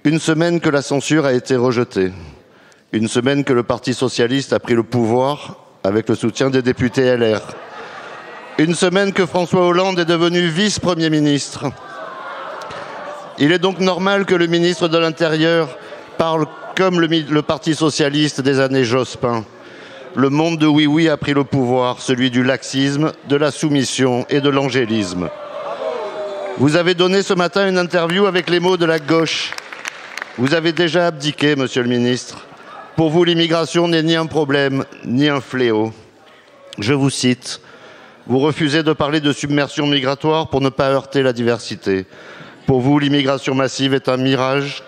Une semaine que la censure a été rejetée. Une semaine que le Parti socialiste a pris le pouvoir avec le soutien des députés LR. Une semaine que François Hollande est devenu vice-premier ministre. Il est donc normal que le ministre de l'Intérieur parle comme le Parti socialiste des années Jospin. Le monde de oui-oui a pris le pouvoir, celui du laxisme, de la soumission et de l'angélisme. Vous avez donné ce matin une interview avec les mots de la gauche. Vous avez déjà abdiqué, monsieur le ministre. Pour vous, l'immigration n'est ni un problème, ni un fléau. Je vous cite. Vous refusez de parler de submersion migratoire pour ne pas heurter la diversité. Pour vous, l'immigration massive est un mirage.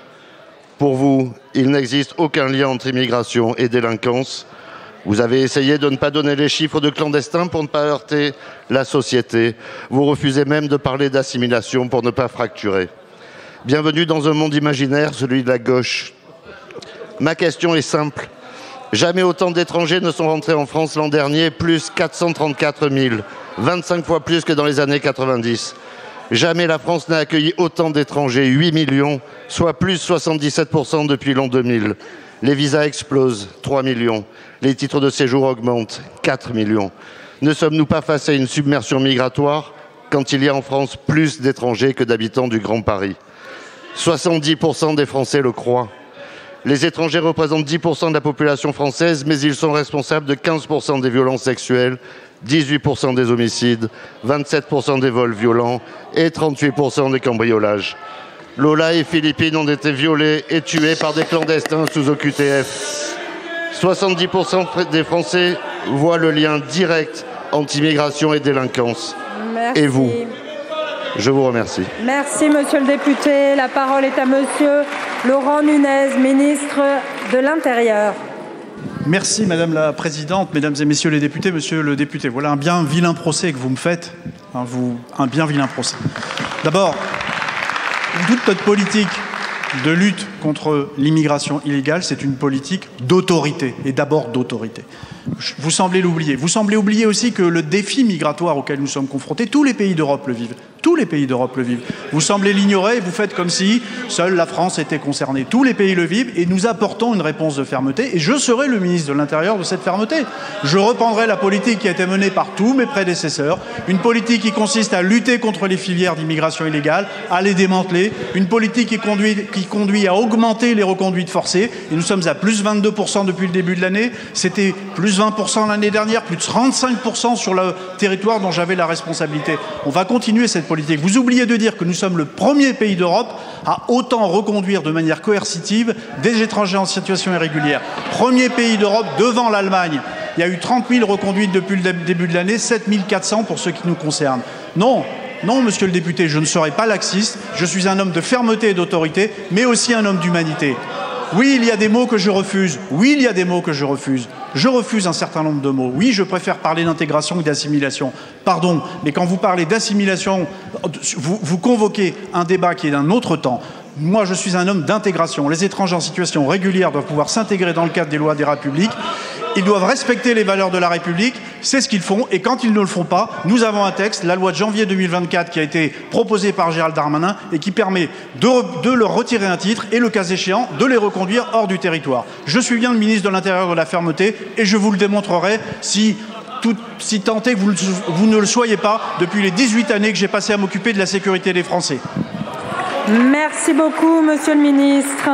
Pour vous, il n'existe aucun lien entre immigration et délinquance. Vous avez essayé de ne pas donner les chiffres de clandestins pour ne pas heurter la société. Vous refusez même de parler d'assimilation pour ne pas fracturer. Bienvenue dans un monde imaginaire, celui de la gauche. Ma question est simple. Jamais autant d'étrangers ne sont rentrés en France l'an dernier, plus 434 000, 25 fois plus que dans les années 90. Jamais la France n'a accueilli autant d'étrangers, 8 millions, soit plus 77% depuis l'an 2000. Les visas explosent, 3 millions. Les titres de séjour augmentent, 4 millions. Ne sommes-nous pas face à une submersion migratoire quand il y a en France plus d'étrangers que d'habitants du Grand Paris? 70% des Français le croient. Les étrangers représentent 10% de la population française, mais ils sont responsables de 15% des violences sexuelles, 18% des homicides, 27% des vols violents et 38% des cambriolages. Lola et Philippine ont été violées et tuées par des clandestins sous OQTF. 70% des Français voient le lien direct entre immigration et délinquance. Merci. Et vous? Je vous remercie. Merci, monsieur le député. La parole est à monsieur Laurent Nunez, ministre de l'Intérieur. Merci, madame la présidente, mesdames et messieurs les députés. Monsieur le député, voilà un bien vilain procès que vous me faites. Un bien vilain procès. D'abord, toute notre politique de lutte contre l'immigration illégale, c'est une politique d'autorité, et d'abord d'autorité. Vous semblez l'oublier. Vous semblez oublier aussi que le défi migratoire auquel nous sommes confrontés, tous les pays d'Europe le vivent. Tous les pays d'Europe le vivent. Vous semblez l'ignorer et vous faites comme si seule la France était concernée. Tous les pays le vivent et nous apportons une réponse de fermeté. Et je serai le ministre de l'Intérieur de cette fermeté. Je reprendrai la politique qui a été menée par tous mes prédécesseurs. Une politique qui consiste à lutter contre les filières d'immigration illégale, à les démanteler. Une politique qui conduit à augmenter les reconduites forcées. Et nous sommes à plus 22% depuis le début de l'année. C'était plus 20% l'année dernière, plus de 35% sur le territoire dont j'avais la responsabilité. On va continuer cette politique. Vous oubliez de dire que nous sommes le premier pays d'Europe à autant reconduire de manière coercitive des étrangers en situation irrégulière. Premier pays d'Europe devant l'Allemagne. Il y a eu 30 000 reconduites depuis le début de l'année, 7 400 pour ce qui nous concerne. Non, non, monsieur le député, je ne serai pas laxiste. Je suis un homme de fermeté et d'autorité, mais aussi un homme d'humanité. Oui, il y a des mots que je refuse. Oui, il y a des mots que je refuse. Je refuse un certain nombre de mots. Oui, je préfère parler d'intégration que d'assimilation. Pardon, mais quand vous parlez d'assimilation, vous convoquez un débat qui est d'un autre temps. Moi, je suis un homme d'intégration. Les étrangers en situation régulière doivent pouvoir s'intégrer dans le cadre des lois des républiques. Ils doivent respecter les valeurs de la République, c'est ce qu'ils font, et quand ils ne le font pas, nous avons un texte, la loi de janvier 2024, qui a été proposée par Gérald Darmanin et qui permet de leur retirer un titre et, le cas échéant, de les reconduire hors du territoire. Je suis bien le ministre de l'Intérieur de la fermeté et je vous le démontrerai si tant est que vous ne le soyez pas depuis les 18 années que j'ai passé à m'occuper de la sécurité des Français. Merci beaucoup, monsieur le ministre.